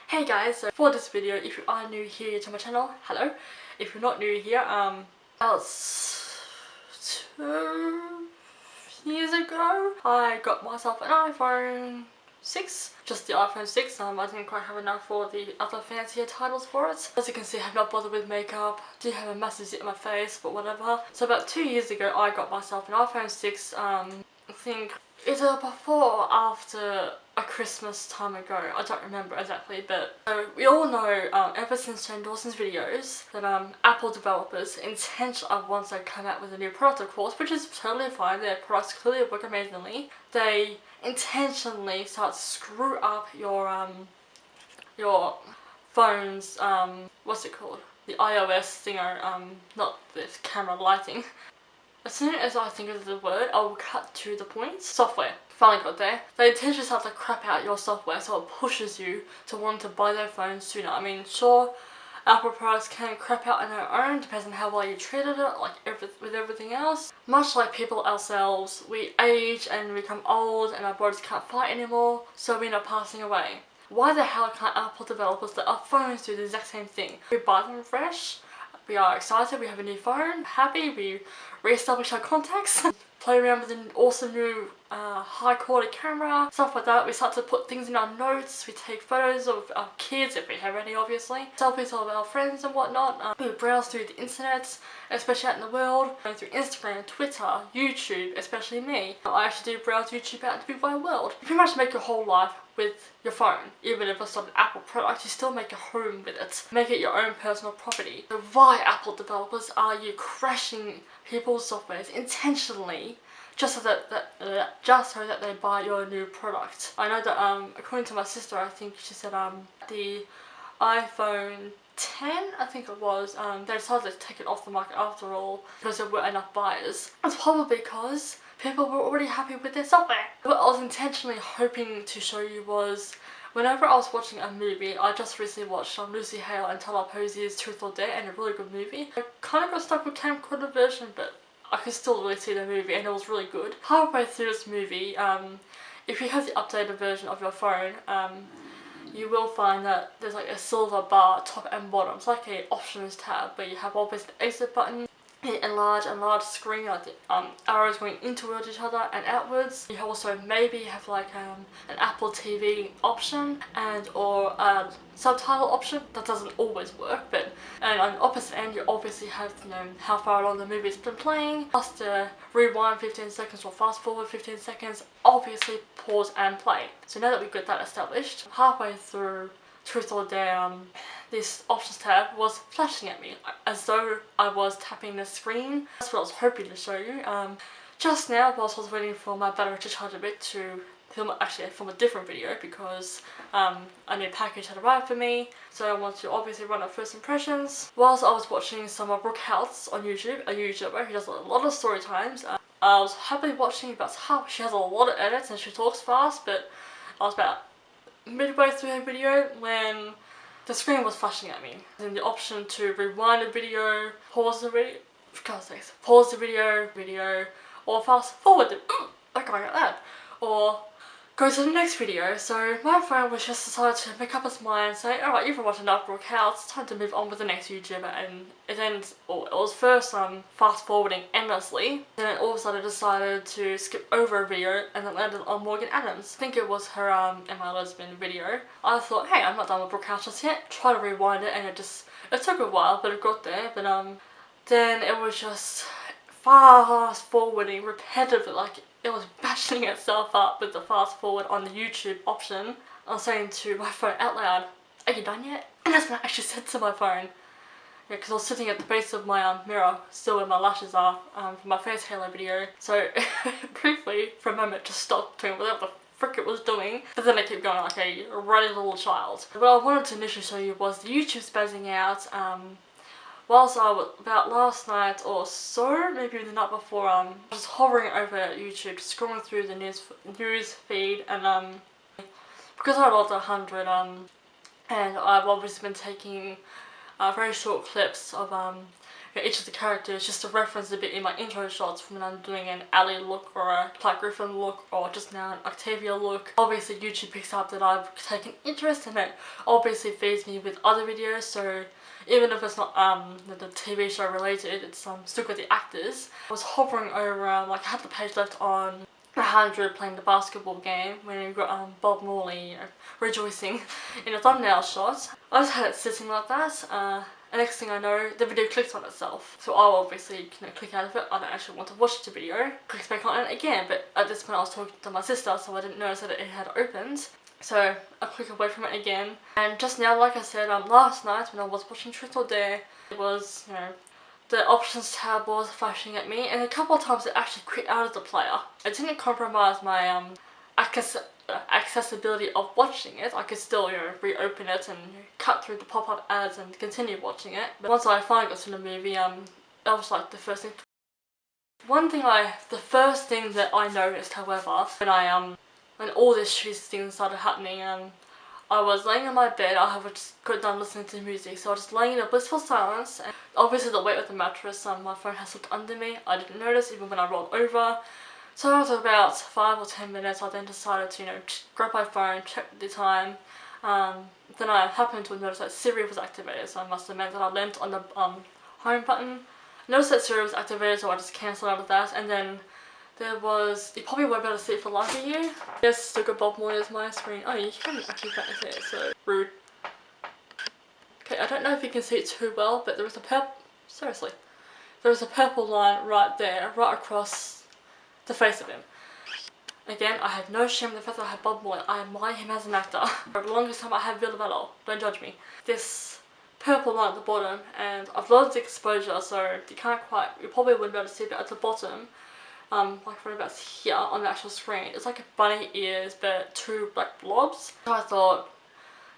Hey guys, so for this video, if you are new here to my channel, hello. If you're not new here, about 2 years ago, I got myself an iPhone 6, just the iPhone 6. I didn't quite have enough for the other fancier titles for it. As you can see, I have not bothered with makeup, do have a massive zit in my face, but whatever. So about 2 years ago, I got myself an iPhone 6, I think either before or after a Christmas time ago, I don't remember exactly, but so we all know ever since Shane Dawson's videos that Apple developers intentionally, once they come out with a new product of course, which is totally fine, their products clearly work amazingly, they intentionally start to screw up your phone's what's it called? The iOS thinger, not this camera lighting. As soon as I think of the word, I will cut to the point. Software. Finally got there. They intentionally start to crap out your software so it pushes you to want to buy their phone sooner. I mean, sure, Apple products can crap out on their own, depends on how well you treated it, like with everything else. Much like people ourselves, we age and we become old and our bodies can't fight anymore, so we end up passing away. Why the hell can't Apple developers let our phones do the exact same thing? We buy them fresh, we are excited, we have a new phone, happy, we re-establish our contacts, play around with an awesome new high quality camera, stuff like that. We start to put things in our notes, we take photos of our kids if we have any obviously, selfies of our friends and whatnot, we browse through the internet, especially out in the world, going through Instagram, Twitter, YouTube, especially me. I actually do browse YouTube out in the big wide world. You pretty much make your whole life with your phone. Even if it's not an Apple product, you still make a home with it. Make it your own personal property. So why, Apple developers, are you crashing people's softwares intentionally just so that they buy your new product? I know that according to my sister, I think she said the iPhone 10, I think it was, they decided to take it off the market after all because there weren't enough buyers. It's probably because people were already happy with their software. What I was intentionally hoping to show you was, whenever I was watching a movie, I just recently watched Lucy Hale and Tyler Posey's Truth or Dare, and a really good movie. I kind of got stuck with camcorder version, but I could still really see the movie and it was really good. Halfway through this movie, if you have the updated version of your phone, you will find that there's like a silver bar top and bottom. It's like a options tab where you have obviously the exit button, enlarge screen, like the arrows going into each other and outwards. You also maybe have like an Apple TV option and or a subtitle option. That doesn't always work, but and on the opposite end you obviously have, you know, how far along the movie's been playing, plus the rewind 15 seconds or fast forward 15 seconds, obviously pause and play. So now that we've got that established, halfway through Truth or Dare, this options tab was flashing at me as though I was tapping the screen. That's what I was hoping to show you. Just now, whilst I was waiting for my battery to charge a bit to film a different video because a new package had arrived for me, so I want to obviously run up first impressions. Whilst I was watching some of Brooke House on YouTube, a YouTuber who does a lot of story times, I was happily watching about half. She has a lot of edits and she talks fast, but I was about midway through her video when the screen was flashing at me. Then the option to rewind the video, pause the video, for God's sakes, pause the video, or fast forward the, like I got that, or go to the next video. So my phone was just decided to make up its mind and say, alright, you've watched enough Brooke House, it's time to move on with the next YouTuber. And it ends, or it was first fast forwarding endlessly, then it all of a sudden decided to skip over a video and then landed on Morgan Adams. I think it was her Am I Lesbian video. I thought, hey, I'm not done with Brooke House just yet. Try to rewind it and it took a while, but it got there. But then it was just fast forwarding repetitively, like it was bashing itself up with the fast forward on the YouTube option. I was saying to my phone out loud, are you done yet? And that's what I actually said to my phone. Yeah, because I was sitting at the base of my mirror, still where my lashes are, for my face halo video. So briefly, for a moment, just stopped doing whatever the frick it was doing. But then I kept going like a ruddy little child. What I wanted to initially show you was the YouTube spazzing out. Whilst I was, about last night or so, maybe the night before, I was hovering over YouTube, scrolling through the news feed, and because I logged 100, and I've obviously been taking very short clips of each of the characters, just to reference a bit in my intro shots when I'm doing an Ally look or a Clark Griffin look or just now an Octavia look. Obviously YouTube picks up that I've taken interest in it, obviously feeds me with other videos, so even if it's not the TV show related, it's still with the actors. I was hovering over, like I had the page left on 100 playing the basketball game when you got Bob Morley, you know, rejoicing in a thumbnail shot. I just had it sitting like that, and next thing I know, the video clicks on itself. So I'll obviously click out of it. I don't actually want to watch the video. Clicks back on it again, but at this point I was talking to my sister, so I didn't notice that it had opened. So I click away from it again. And just now, like I said, last night when I was watching Truth or Dare, it was, you know, the options tab was flashing at me, and a couple of times it actually quit out of the player. It didn't compromise my accessibility of watching it. I could still, you know, reopen it and cut through the pop-up ads and continue watching it. But once I finally got to the movie, that was like the first thing. The first thing that I noticed, however, when all these shitty things started happening, I was laying in my bed. I have just got done listening to music, so I was just laying in a blissful silence. And obviously the weight of the mattress, my phone has slipped under me. I didn't notice even when I rolled over. So after about 5 or 10 minutes, I then decided to, you know, grab my phone, check the time. Then I happened to notice that Siri was activated, so I must have meant that I leant on the home button. Noticed that Siri was activated, so I just cancelled out of that. And then there was, you probably won't be able to see it for life of you. Yes, still got Bob Morley as my screen. Oh, you can actually see it, so rude. Okay, I don't know if you can see it too well, but there is a purple line right there, right across the face of him. Again, I have no shame in the fact that I have Bob Morley. I admire him as an actor. For the longest time I have Villa Bello. Don't judge me. This purple line at the bottom, and I've lowered the exposure, so you probably wouldn't be able to see it at the bottom. Like right about here on the actual screen. It's like a bunny ears, but 2 black blobs. So I thought,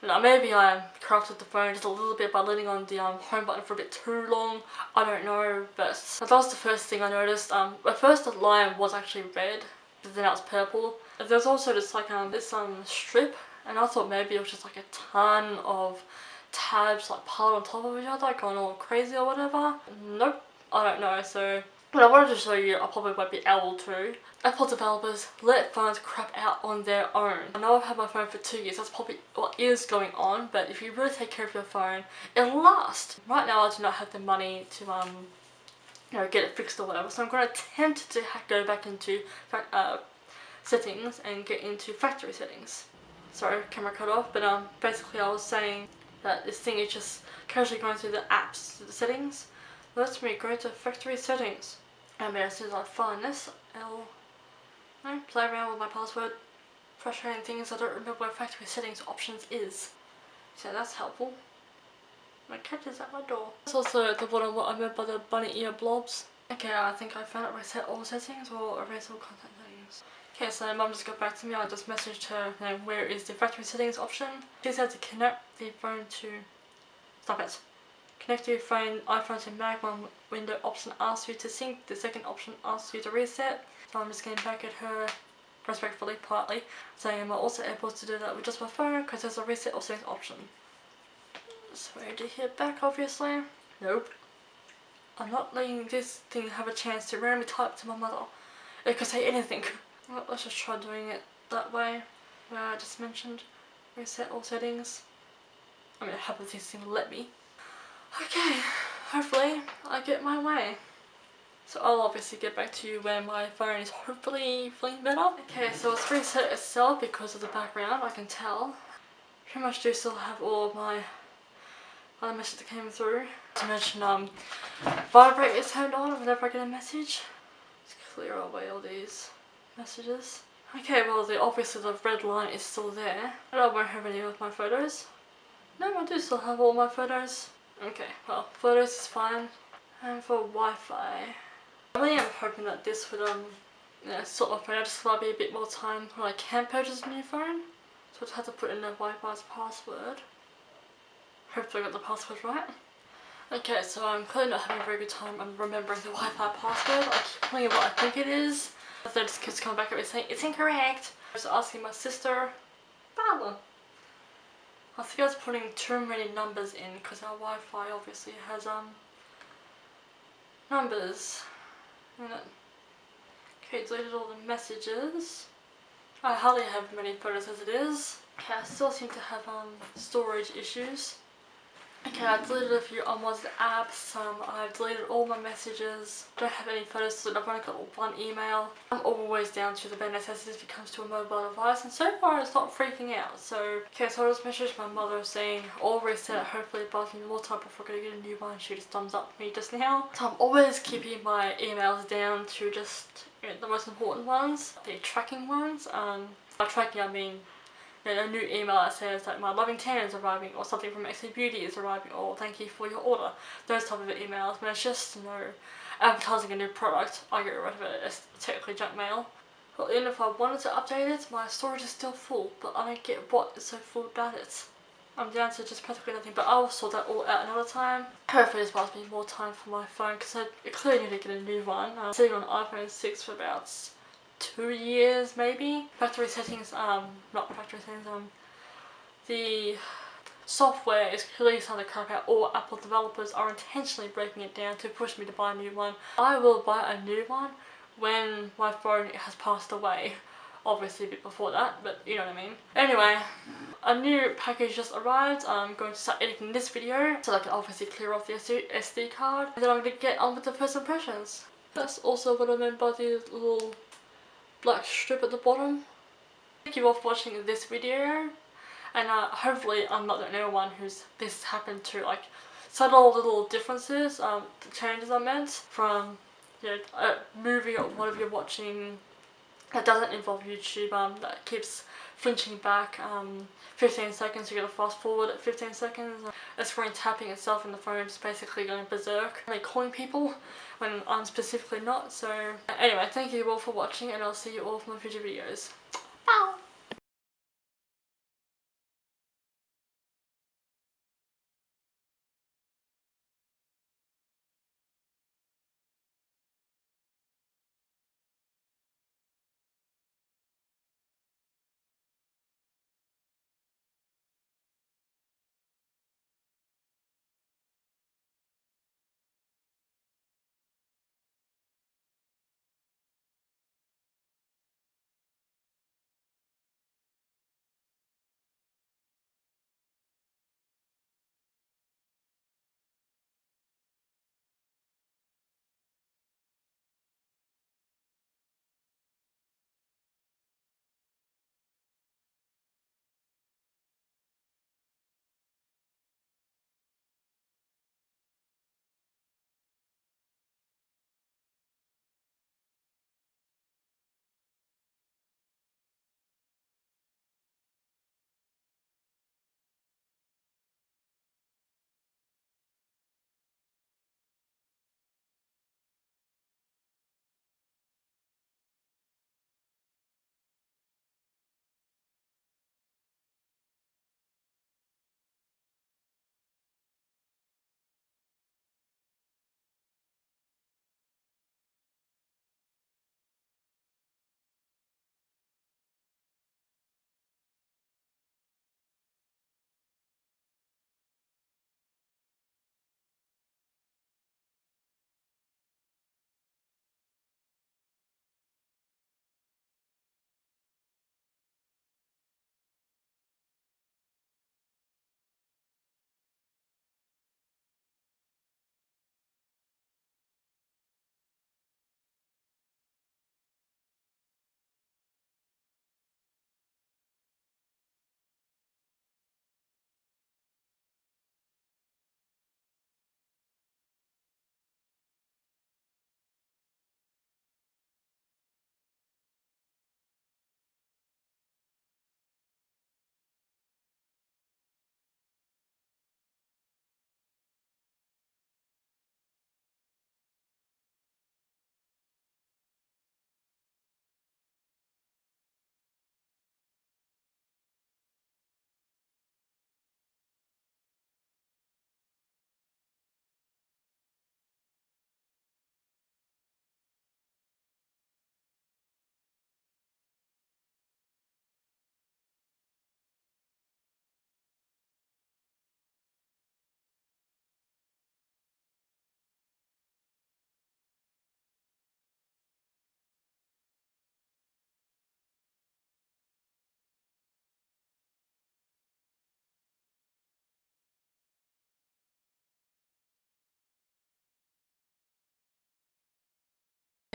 you know, maybe I corrupted the phone just a little bit by leaning on the home button for a bit too long. I don't know, but that was the first thing I noticed. At first the line was actually red, but then now it's purple. There's also just like this strip, and I thought maybe it was just like a ton of tabs like piled on top of each other, going all crazy or whatever. Nope, I don't know. So what I wanted to show you, I probably won't be able to. Apple developers let phones crap out on their own. I know I've had my phone for 2 years, that's probably what is going on, but if you really take care of your phone, it'll last. Right now I do not have the money to you know, get it fixed or whatever, so I'm going to attempt to go back into settings and get into factory settings. Sorry, camera cut off, but basically I was saying that this thing is just casually going through the apps, the settings. Let me go to factory settings. And as soon as I find this, I'll play around with my password. Frustrating thing is I don't remember where factory settings options is. So that's helpful. My cat is at my door. That's also at the bottom what I meant by the bunny ear blobs. Okay, I think I found it. Reset all settings or erase all content settings. Okay, so mum just got back to me. I just messaged her, you know, where is the factory settings option. She said to connect the phone to... Stop it. Connect your iPhone to Mac. One window option asks you to sync, the second option asks you to reset. So I'm just getting back at her respectfully, politely, saying I'm also able to do that with just my phone because there's a reset or settings option. So to hear back, obviously. Nope. I'm not letting this thing have a chance to randomly type to my mother. It could say anything. Well, let's just try doing it that way, where I just mentioned reset all settings. I mean, I hope this thing will let me. Okay, hopefully I get my way. So I'll obviously get back to you when my phone is hopefully feeling better. Okay, so it's reset itself because of the background, I can tell. Pretty much do still have all of my other messages that came through. To mention, vibrate is turned on whenever I get a message. Let's clear away all these messages. Okay, well obviously the red line is still there. And I won't have any of my photos. No, I do still have all my photos. Okay, well, photos is fine. And for Wi-Fi, I really am hoping that this would you know, sort my phone out just so be a bit more time when I can purchase a new phone. So I just have to put in the Wi-Fi's password. Hopefully I got the password right. Okay, so I'm clearly not having a very good time remembering the Wi-Fi password. I keep telling you what I think it is. But then it just keeps coming back at me saying it's incorrect. I was asking my sister, Bella. I think I was putting too many numbers in because our Wi-Fi obviously has numbers in it. Okay, deleted all the messages. I hardly have many photos as it is. Okay, I still seem to have storage issues. Okay, I deleted a few unwanted apps, I've deleted all my messages, don't have any photos so I've only got one email. I'm always down to the bare necessities if it comes to a mobile device, and so far it's not freaking out. So, okay, so I just messaged my mother saying, all reset, hopefully it buys me more time before I get a new one. She just thumbs up me just now. So I'm always keeping my emails down to just, you know, the most important ones, the tracking ones. By tracking I mean, you know, a new email that says like my loving tan is arriving, or something from XA Beauty is arriving, or thank you for your order. Those type of emails. When it's just, you know, advertising a new product, I get rid of it. It's technically junk mail. But even if I wanted to update it, my storage is still full, but I don't get what is so full about it. I'm down to just practically nothing, but I'll sort that all out another time. Hopefully this buys me more time for my phone, because I clearly need to get a new one. I'm sitting on iPhone 6 for about 2 years maybe. Factory settings, not factory settings, the software is clearly starting to crap out. All Apple developers are intentionally breaking it down to push me to buy a new one. I will buy a new one when my phone has passed away. Obviously a bit before that, but you know what I mean. Anyway, a new package just arrived. I'm going to start editing this video so I can obviously clear off the SD card. And then I'm going to get on with the first impressions. That's also what I meant by the little black strip at the bottom. Thank you all for watching this video, and hopefully I'm not the only one who's this happened to. Like, subtle little differences, the changes I meant from, you know, a movie or whatever you're watching that doesn't involve YouTube, that keeps flinching back 15 seconds, you gotta fast forward at 15 seconds. A screen tapping itself in the phone is basically going berserk, like calling people when I'm specifically not. So anyway, thank you all for watching, and I'll see you all for my future videos. Bye!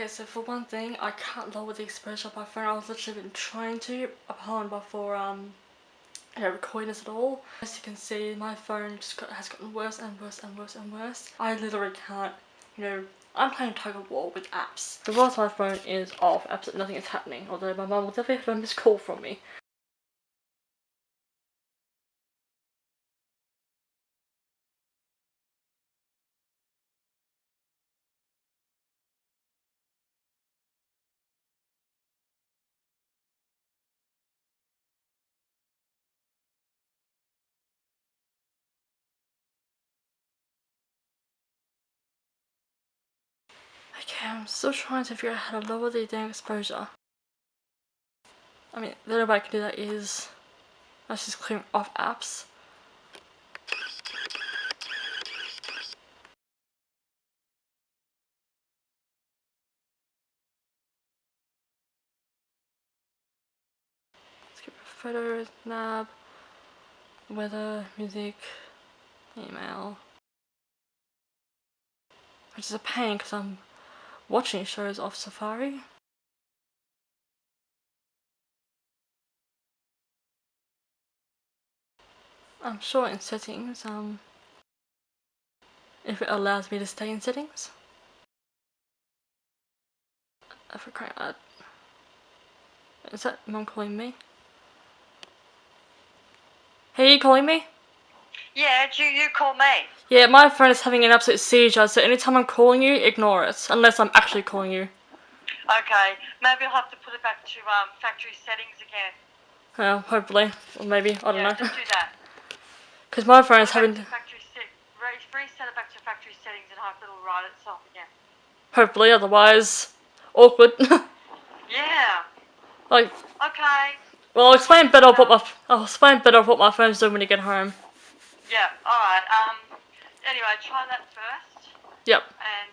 Okay, so for one thing, I can't lower the exposure of my phone. I was literally been trying to upon before recording this at all. As you can see, my phone just has gotten worse and worse and worse and worse. I literally can't, I'm playing tug of war with apps. So whilst my phone is off, absolutely nothing is happening, although my mum will definitely have a missed call from me. Okay, I'm still trying to figure out how to lower the damn exposure. I mean, the only way I can do that is let's just clear off apps. Let's get photos, nab, weather, music, email. Which is a pain because I'm watching shows off Safari. I'm sure in settings, if it allows me to stay in settings. For crying out. Is that mum calling me? Hey, you calling me? Yeah, you call me. Yeah, my phone is having an absolute seizure, so anytime I'm calling you, ignore it. Unless I'm actually calling you. Okay, maybe I'll have to put it back to factory settings again. Well, hopefully. Or maybe, I don't know. Just do that. Because my phone is having... Reset it back to factory settings and hope it'll write itself again. Hopefully, otherwise... awkward. Yeah. Like... Okay. Well, I'll explain better what my phone's doing when you get home. Yeah, alright. Anyway, try that first. Yep. And,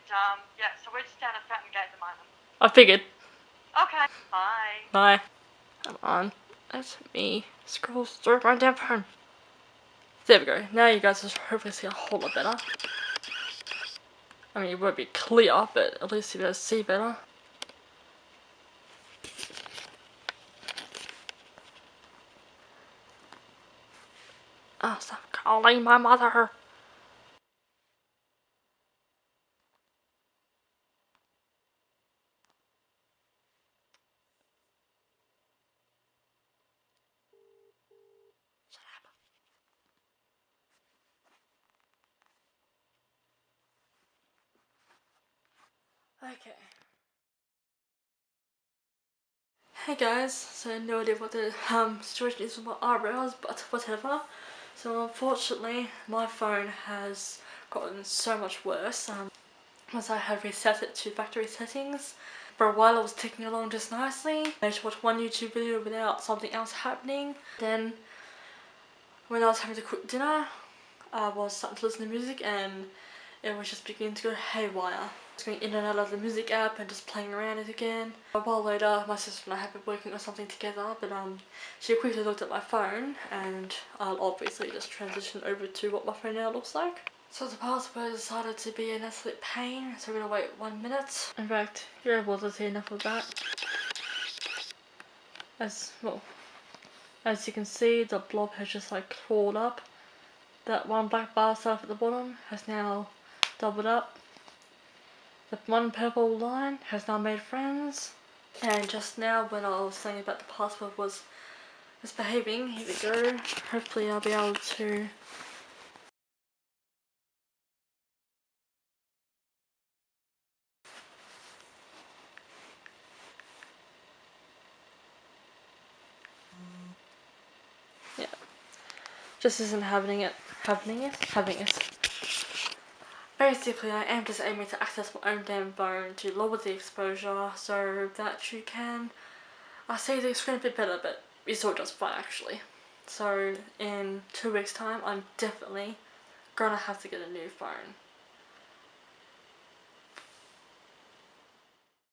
yeah, so we're just down at Fountain Gate at the moment. I figured. Okay, bye. Bye. Come on. Let me scroll through my damn phone. There we go. Now you guys will hopefully see a whole lot better. I mean, it won't be clear, but at least you guys see better. Oh, stop calling my mother. Okay. Hey guys, so no idea what the situation is with my eyebrows, but whatever. So unfortunately, my phone has gotten so much worse. Once I had reset it to factory settings. For a while it was ticking along just nicely. I managed to watch one YouTube video without something else happening. Then when I was having to cook dinner, I was starting to listen to music and it was just beginning to go haywire. I was going in and out of the music app and just playing around it again. A while later, my sister and I have been working on something together, but she quickly looked at my phone and I'll obviously just transition over to what my phone now looks like. So the password decided to be an absolute pain, so we're gonna wait 1 minute. In fact, you're able to see enough of that. As you can see, the blob has just like crawled up. That one black bar stuff at the bottom has now doubled up. The one purple line has now made friends. And just now when I was saying about the password was misbehaving, here we go. Hopefully I'll be able to... yeah. Just isn't having it. Basically, I am just aiming to access my own damn phone to lower the exposure so that you can see the screen a bit better, but it's still just fine actually. So in 2 weeks time, I'm definitely gonna have to get a new phone.